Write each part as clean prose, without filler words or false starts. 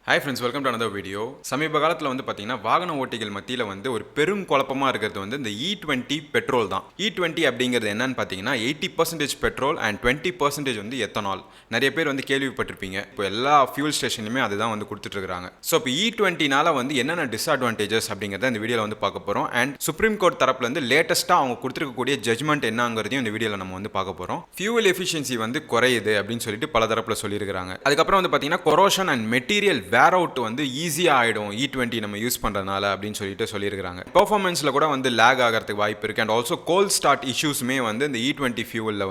Hi friends, welcome to another video. சமீப காலத்தில் பார்த்தீங்கன்னா வாகன ஓட்டிகள் மத்தியில் ஒரு பெரும் குழப்பமாக இருக்கிறது இந்த E20 பெட்ரோல் தான். E20 அப்படிங்கிறது என்னன்னு பார்த்தீங்கன்னா 80% பெட்ரோல் அண்ட் 20% எத்தனால். நிறைய பேர் கேள்விப்பட்டிருப்பீங்க. இப்போ எல்லா ஃபியூல் ஸ்டேஷன்லையுமே அதுதான் கொடுத்துட்ருக்காங்க. ஸோ இப்போ E20னால என்னென்ன டிஸ்அட்வான்டேஜஸ் அப்படிங்கிறத இந்த வீடியோவில் பார்க்க போகிறோம். அண்ட் சுப்ரீம் கோர்ட் தரப்புலேருந்து லேட்டஸ்ட்டாக அவங்க கொடுத்துருக்கக்கூடிய ஜட்மெண்ட் என்னங்கிறதையும் இந்த வீடியோவில் நம்ம பார்க்க போகிறோம். ஃபியூல் எஃபிஷியன்சி குறையுது அப்படின்னு சொல்லிட்டு பல தரப்பில் சொல்லியிருக்காங்க. அதுக்கப்புறம் பார்த்தீங்கன்னா corrosion and material wear out ஈஸியாக ஆகிடும் E20 நம்ம யூஸ் பண்ணுறதுனால அப்படின்னு சொல்லியிருக்காங்க. பெர்ஃபார்மன்ஸில் கூட லேக் ஆகிறதுக்கு வாய்ப்பு இருக்குது. அண்ட் ஆல்சோ கோல்ட் ஸ்டார்ட் இஷ்யூஸுமே இந்த E20 ஃபியூலில்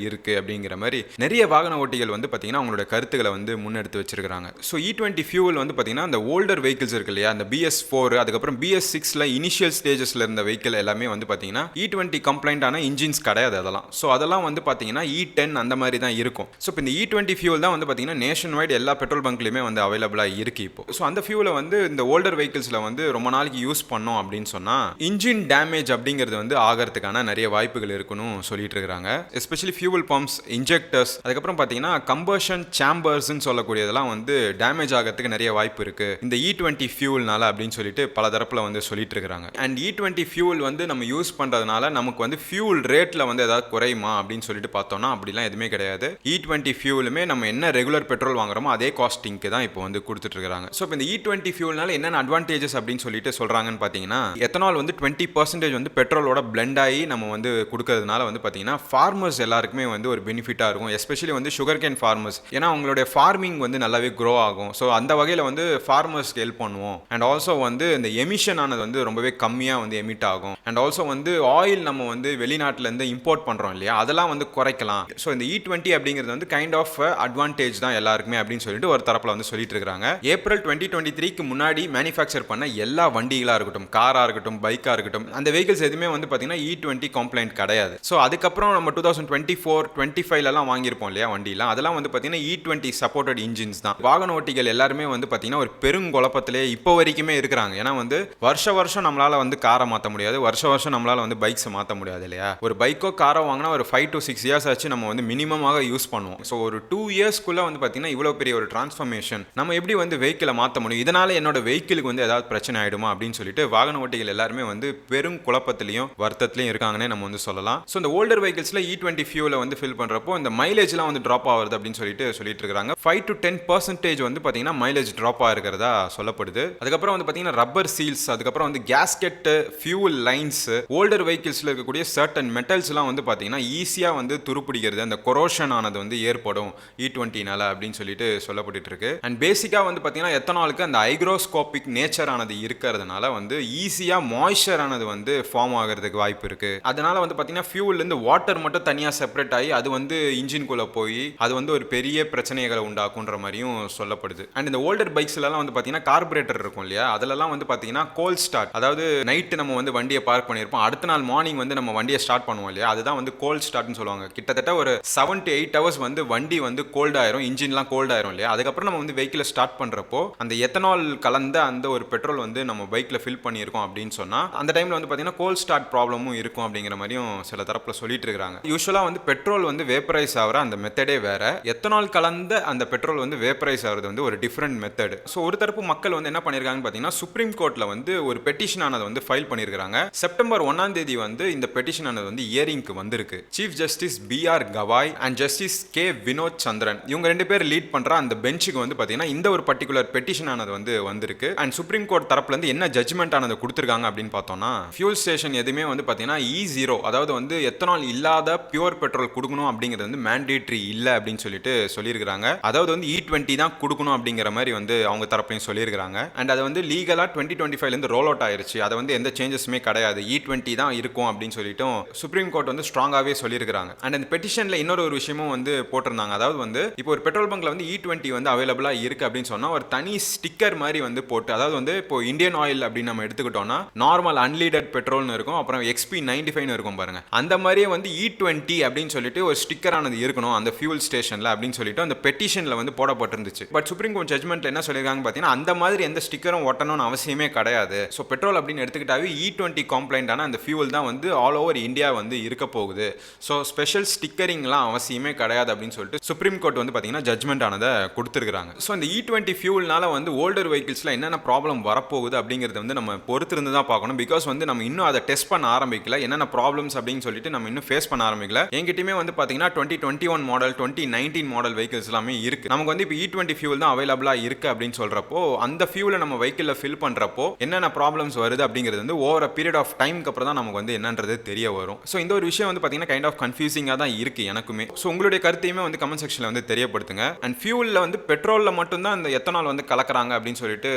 இருக்குது அப்படிங்கிற மாதிரி நிறைய வாகன ஓட்டிகள் பார்த்தீங்கன்னா அவங்களோட கருத்துக்களை முன்னெடுத்து வச்சிருக்காங்க. ஸோ E20 ஃபியூல் பார்த்தீங்கன்னா அந்த ஓல்டர் வெஹிக்கிள்ஸ் இருக்கு இல்லையா, அந்த BS4 அதுக்கப்புறம் BS6ல இனிஷியல் ஸ்டேஜஸில் இருந்த வெஹிக்கிள் எல்லாமே பார்த்தீங்கன்னா E20 கம்ப்ளைண்ட் ஆன இன்ஜின்ஸ் கிடையாது அதெல்லாம். ஸோ அதெல்லாம் பார்த்தீங்கன்னா E10 அந்த மாதிரி தான் இருக்கும். ஸோ இப்போ இந்த E20 ஃபியூல் தான் பார்த்தீங்கன்னா நேஷன் வைட் எல்லா பெட்ரோல் பங்க்லையுமே அவைலபிளாக இருக்கு இப்போ. ஸோ அந்த ஃபியூலை இந்த ஓல்டர் வெஹிக்கிள்ஸில் ரொம்ப நாளைக்கு யூஸ் பண்ணோம் அப்படின்னு சொன்னால் இன்ஜின் டேமேஜ் அப்படிங்கிறது ஆகிறதுக்கான நிறைய வாய்ப்புகள் இருக்குன்னு சொல்லிட்டு இருக்காங்க. எஸ்பெஷலி ஃபியூவல் பம்ப்ஸ், இன்ஜெக்டர்ஸ், அதுக்கப்புறம் பார்த்தீங்கன்னா கம்பஷன் சேம்பர்ஸ்ன்னு சொல்லக்கூடியதெல்லாம் டேமேஜ் ஆகிறதுக்கு நிறைய வாய்ப்பு இருக்கு இந்த E20 ஃபியூல்னால அப்படின்னு சொல்லிட்டு பல தரப்பில் சொல்லிட்டு இருக்காங்க. அண்ட் E20 ஃபியூல் நம்ம யூஸ் பண்றதுனால நமக்கு ஃபியூல் ரேட்ல ஏதாவது குறையுமா அப்படின்னு சொல்லிட்டு பார்த்தோம்னா அப்படிலாம் எதுவுமே கிடையாது. E20 ஃபியூலுமே நம்ம என்ன ரெகுலர் பெட்ரோல் வாங்குறோமோ அதே காஸ்டிங்க்கு தான் இப்போ கொடுத்துட்டு இருக்காங்க. ஸோ இந்த E20 ஃபியூல்னால என்னென்ன அட்வான்டேஜஸ் அப்படின்னு சொல்லிட்டு சொல்றாங்கன்னு பார்த்தீங்கன்னா எத்தனால் 20% பெட்ரோலோட பிளெண்ட் ஆகி நம்ம கொடுக்கறதுனால பார்த்தீங்கன்னா ஃபார்மர்ஸ் எல்லாருக்குமே ஒரு பெனிஃபிட்டாக இருக்கும். எஸ்பெஷலி சுகர் கேன் ஃபார்மர்ஸ், ஏன்னா அவங்களுடைய ஃபார்மிங் நல்லாவே க்ரோ ஆகும். ஸோ அந்த வகையில் ஃபார்மர்ஸ்க்கு ஹெல்ப் பண்ணுவோம். அண்ட் ஆல்சோ இந்த எமிஷன் ஆனது ரொம்பவே கம்மியாக எமிட் ஆகும். அண்ட் ஆல்சோ ஆயில் நம்ம வெளிநாட்டிலேருந்து இம்போர்ட் பண்ணுறோம் இல்லையா, அதெல்லாம் குறைக்கலாம். ஸோ இந்த E20 அப்படிங்கிறது கைண்ட் ஆஃப் அட்வான்டேஜ் தான் எல்லாருக்குமே அப்படின்னு சொல்லிட்டு ஒரு தரப்பில் சொல்லிட்டு இருக்காங்க. ஏப்ரல் 2023க்கு முன்னாடி மேனுஃபேக்சர் பண்ண எல்லா வண்டிகளாக இருக்கட்டும், காராக இருக்கட்டும், பைக்காக இருக்கட்டும், அந்த வெஹிக்கிள்ஸ் எதுவுமே பார்த்தீங்கன்னா E20 கம்ப்ளைண்ட் கிடையாது. ஸோ அதுக்கப்புறம் நம்ம 2024-25லாம் வாங்கியிருப்போம் இல்லையா வண்டிலாம், அதெல்லாம் பார்த்தீங்கன்னா E20 சப்போர்ட்டட் இன்ஜின்ஸ் தான். வாகன ஓட்டிகள் எல்லாருமே பார்த்தீங்கன்னா ஒரு பெருங்குழப்பத்திலே இப்போ வரைக்குமே இருக்கிறாங்க. ஏன்னா வருஷம் நம்மளால காரை மாற்ற முடியாது, வருஷம் நம்மளால பைக்ஸ் மாற்ற முடியாது இல்லையா. ஒரு பைக்கோ காரோ வாங்கினா ஒரு 5 to 6 இயர்ஸ் ஆச்சு நம்ம மினிமமாக யூஸ் பண்ணுவோம். ஸோ ஒரு 2 இயர்ஸ்க்குள்ள பார்த்தீங்கன்னா இவ்வளோ பெரிய ஒரு டிரான்ஸ்ஃபர்மேஷன் நம்ம எப்படி வெஹிக்கிளை மாற்ற முடியும், இதனால என்னோட வெஹிக்கிளுக்கு ஏதாவது பிரச்சனை ஆயிடுமா அப்படின்னு சொல்லிட்டு வாகன ஓட்டிகள் எல்லாருமே பெரும் குழப்பத்திலையும் வருத்தத்திலையும் இருக்காங்கன்னே நம்ம சொல்லலாம். ஸோ இந்த ஓல்டர் வெஹிக்கிள்ஸ்ல E20 ஃபியூலை ஃபில் பண்றப்போ இந்த மைலேஜ்லாம் ட்ராப் ஆகுது அப்படின்னு சொல்லிட்டு இருக்காங்க. 5 to 10% பார்த்தீங்கன்னா மைலேஜ் ட்ராப் ஆகிறதா சொல்லப்படுது. அதுக்கப்புறம் பார்த்தீங்கன்னா ரப்பர் சீல்ஸ், அதுக்கப்புறம் கேஸ்கெட், ஃபியூல் லைன்ஸ், ஓல்டர் வெஹிக்கிள்ஸ்ல இருக்கக்கூடிய சர்டன் மெட்டல்ஸ்லாம் பார்த்தீங்கன்னா ஈஸியாக துருப்பிடிக்கிறது, அந்த கொரோஷன் ஆனது ஏற்படும் E20னால அப்படின்னு சொல்லிட்டு சொல்லப்பட்டு இருக்கு. அண்ட் பேசிக்கா பார்த்தீங்கன்னா எத்தனாலுக்கு அந்த ஹைக்ரோஸ்கோபிக் நேச்சர் ஆனது இருக்கிறதுனால ஈஸியா மாய்ஸ்சர் ஆனது ஃபார்ம் ஆகிறதுக்கு வாய்ப்பு இருக்கு. அதனால பார்த்தீங்கன்னா ஃபியூல்ல இருந்து வாட்டர் மட்டும் தனியா செப்பரேட் ஆகி அது இன்ஜின்குள்ள போய் அது ஒரு பெரிய பிரச்சனைகளை உண்டாக்குன்ற மாதிரியும் சொல்லப்படுது. அண்ட் இந்த ஓல்டர் பைக்ஸ்லாம் பார்த்தீங்கன்னா கார்பரேட்டர் இருக்கும் இல்லையா, அதெல்லாம் பார்த்தீங்கன்னா கோல்ட் ஸ்டார்ட், அதாவது நைட்டு நம்ம வண்டியை பார்க் பண்ணியிருப்போம், அடுத்த நாள் மார்னிங் நம்ம வண்டியை ஸ்டார்ட் பண்ணுவோம் இல்லையா, அதுதான் கோல்ட் ஸ்டார்ட்னு சொல்லுவாங்க. கிட்டத்தட்ட ஒரு 7 to 8 hours வண்டி கோல்ட் ஆயிரும், இன்ஜின்லாம் கோல்ட் ஆயிரும் இல்லையா. அதுக்கப்புறம் நம்ம வெஹிக்கிளை ஸ்டார்ட் பண்றப்போ அந்த எத்தனால் கலந்த அந்த ஒரு பெட்ரோல் நம்ம பைக்ல ஃபில் பண்ணியிருக்கோம் அப்படின்னு சொன்னா அந்த டைம்ல பார்த்தீங்கன்னா கோல்ட் ஸ்டார்ட் ப்ராப்ளமும் இருக்கும் அப்படிங்கிற மாதிரியும் சில தரப்புல சொல்லிட்டு இருக்காங்க. யூஸ்வலா பெட்ரோல் வேப்பரைஸ் ஆகிற அந்த மெத்தடே வேற, எத்தனால் கலந்த அந்த பெட்ரோல் வேப்பரைஸ் ஆகிறது ஒரு டிஃப்ரெண்ட் மெத்தட். ஸோ ஒரு தரப்பு மக்கள் என்ன பண்ணியிருக்காங்க பார்த்தீங்கன்னா சுப்ரீம் கோர்ட்ல ஒரு பெட்டிஷன் ஆனது ஃபைல் பண்ணியிருக்காங்க. செப்டம்பர் 1ஆம் தேதி இந்த பெட்டிஷன் ஆனது இயரிங்க்கு வந்திருக்கு. Chief justice B.R. Gavai and justice K. Vinod Chandran இவங்க 2 பேர் லீட் பண்ற அந்த பெஞ்சுக்கு பார்த்தீங்கன்னா இந்த ஒரு பர்டிகுலர் பெட்டிஷன் ஆனது வந்திருக்கு. அண்ட் சுப்ரீம் கோர்ட் தரப்புல இருந்து என்ன ஜட்ஜ்மெண்ட் ஆனது கொடுத்திருக்காங்க அப்படின்னு பார்த்தோம்னா ஃபியூல் ஸ்டேஷன் எதுவுமே பார்த்தீங்கன்னா E0, அதாவது எத்தனால் இல்லாத பியூர் பெட்ரோல் கொடுக்கணும் அப்படிங்கிறது மேண்டேட்டரி இல்லை அப்படின்னு சொல்லியிருக்காங்க. அதாவது E20 தான் கொடுக்கணும் அப்படிங்கிற மாதிரி அவங்க தரப்புலையும் சொல்லியிருக்காங்க. அண்ட் அது லீகலா 2025ல இருந்து ரோல் அவுட் ஆயிருச்சு. அதை எந்த சேஞ்சஸுமே கிடையாது, E20 தான் இருக்கும் அப்படின்னு சொல்லிட்டு சுப்ரீம் கோர்ட் ஸ்ட்ராங்காவே சொல்லியிருக்காங்க. அண்ட் அந்த பெட்டிஷன்ல இன்னொரு ஒரு விஷயமும் போட்டிருந்தாங்க. அதாவது இப்போ ஒரு பெட்ரோல் பங்க்ல E20 அவைலபிளா இருக்கு அப்படின்னு சொன்னா ஒரு தனி ஸ்டிக்கர் மாதிரி போட்டு, அதாவது இப்போ இந்தியன் ஆயில் அப்படின்னு நம்ம எடுத்துக்கிட்டோம்னா நார்மல் அன்லீடட் பெட்ரோல்னு இருக்கும், அப்புறம் XP95 இருக்கும் பாருங்க, அந்த மாதிரியே E20 அப்படின்னு சொல்லிட்டு ஒரு ஸ்டிக்கர் ஆனது இருக்கணும் அந்த ஃபியூல் ஸ்டேஷன்ல அப்படின்னு சொல்லிட்டு அந்த பெட்டிஷன்ல போடப்பட்டிருந்துச்சு. பட் சுப்ரீம் கோர்ட் ஜட்ஜ்மெண்ட்ல என்ன சொல்லிருக்காங்க பார்த்தீங்கன்னா அந்த மாதிரி எந்த ஸ்டிக்கரும் ஒட்டணும்னு அவசியமே கிடையாது. ஸோ பெட்ரோல் அப்படின்னு எடுத்துக்கிட்டாவே E20 கம்ப்ளைண்ட் ஆன அந்த ஃபியூல் தான் ஆல் ஓவர் இந்தியா இருக்க போகுது. ஸோ ஸ்பெஷல் ஸ்டிக்கரிங்லாம் அவசியமே கிடையாது அப்படின்னு சொல்லிட்டு சுப்ரீம் கோர்ட் பார்த்தீங்கன்னா ஜட்ஜ்மெண்ட் ஆனதை கொடுத்துருக்காங்க. ஸோ இந்த E20 E20 ஃபியூல்னால வந்து ஓல்டர் வெஹிக்கிள்ஸ்ல என்னென்ன ப்ராப்ளம் வரப்போகுது அப்படிங்கிறது வந்து நம்ம பொறுத்திருந்து தான் பார்க்கணும். பிகாஸ் வந்து நம்ம இன்னும் அதை டெஸ்ட் பண்ண ஆரம்பிக்கல, என்னென்ன ப்ராப்ளம்ஸ் அப்படின்னு சொல்லிட்டு நம்ம இன்னும் ஃபேஸ் பண்ண ஆரம்பிக்கல. என்கிட்டயுமே வந்து பார்த்தீங்கன்னா 2021 மாடல் 2019 மாடல் வெஹிக்கிள்ஸ் எல்லாமே இருக்கு. நமக்கு வந்து இப்போ E20 ஃபியூல் தான் அவைலபிளா இருக்கு அப்படின்னு சொல்றப்போ அந்த ஃபியூலை நம்ம வெஹிக்கிள்ல ஃபில் பண்றப்போ என்னென்ன ப்ராப்ளம்ஸ் வருது அப்படிங்கிறது வந்து ஓவர் பீரியட் ஆஃப் டைம்க்கு அப்புறம் தான் நமக்கு வந்து என்னன்றது தெரிய வரும். ஸோ இந்த ஒரு விஷயம் வந்து பார்த்தீங்கன்னா கைண்ட் ஆஃப் கன்ஃபியூசிங்காக தான் இருக்கு எனக்குமே. ஸோ உங்களுடைய கருத்தையுமே வந்து கமெண்ட் செக்ஷன்ல வந்து தெரியப்படுத்துங்க. அண்ட் ஃபியூல்ல வந்து பெட்ரோல்ல மட்டும் தான் இந்த எத்தனால் வந்து கலக்குறாங்க அப்படின்னு சொல்லிட்டு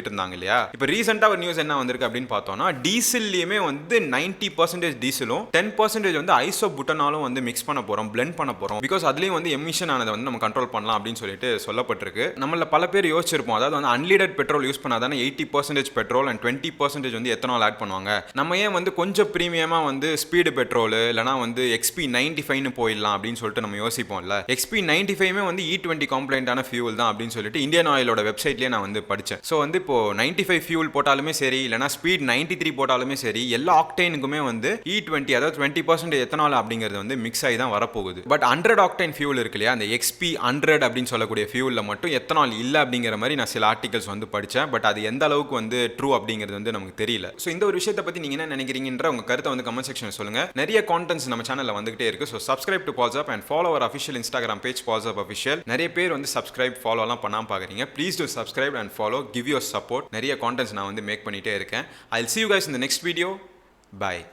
இருந்தாங்க இல்லையா. இப்போ ரீசெண்டா ஒரு நியூஸ் என்ன வந்திருக்கு அப்படின்னு பார்த்தோம்னா டீசல்லையுமே வந்து 90% டீசலும் 10% வந்து ஐசோ புட்டனாலும் வந்து மிக்ஸ் பண்ண போறோம், பிளெண்ட் பண்ண போறோம். பிகாஸ் அதுலயும் வந்து எமிஷன் ஆனதை வந்து நம்ம கண்ட்ரோல் பண்ணலாம் அப்படின்னு சொல்லிட்டு சொல்லப்பட்டிருக்கு. நம்மள பல பேர் யோசிச்சிருப்போம், அதாவது வந்து அன்லீடட் பெட்ரோல் யூஸ் பண்ணாதானே 80% பெட்ரோல் அண்ட் 20% வந்து எத்தனால் ஆட் பண்ணுவாங்க. நம்ம ஏன் வந்து கொஞ்சம் பிரீமியமா வந்து ஸ்பீடு பெட்ரோல் இல்லனா வந்து XP95 போயிடலாம் அப்படின்னு சொல்லிட்டு நம்ம யோசிப்போம்ல. XP95 வந்து E20 காம்ப்ளைண்டான ஃபியூல் தான் அப்படின்னு சொல்லிட்டு இந்தியன் ஆயிலோட வெப்சைட்லயே நான் வந்து படிச்சேன். ஸோ வந்து இப்போ 95 ஃபியூல் போட்டாலுமே சரி இல்லனா ஸ்பீட் 93 போட்டாலுமே சரி எல்லா ஆக்டேனுக்குமே வந்து E20 அதாவது 20% எத்தனால் அப்படிங்கிறது வந்து மிக்ஸ் ஆகி தான் வரப்போகுது. பட் 100 ஆக்டேன் ஃபியூல் இருக்கு இல்லையா, அந்த XP100 அப்படின்னு சொல்லக்கூடிய ஃபியூல்ல மட்டும் எத்தனால் இல்லை அப்படிங்கிற மாதிரி நான் சில ஆர்டிகல்ஸ் வந்து படித்தேன். பட் அது எந்த அளவுக்கு வந்து ட்ரூ அப்படிங்கிறது வந்து நமக்கு தெரியல. ஸோ இந்த ஒரு விஷயத்தை பற்றி நீங்கள் என்ன நினைக்கிறீங்கன்ற உங்க கருத்தை வந்து கமெண்ட் செக்ஷன் சொல்லுங்க. நிறைய கான்டென்ட்ஸ் நம்ம சேனலில் வந்துகிட்டே இருக்கு. So subscribe to Pals and follow our official Instagram page Pals official. நிறைய பேர் வந்து சப்ஸ்கிரைப் ஃபாலோ எல்லாம் பண்ணாம பாக்குறீங்க. Please to subscribe and follow, give your support. நிறைய கான்டென்ட்ஸ் நான் வந்து மேக் பண்ணிட்டே இருக்கேன். I'll see you guys in the next video. Bye.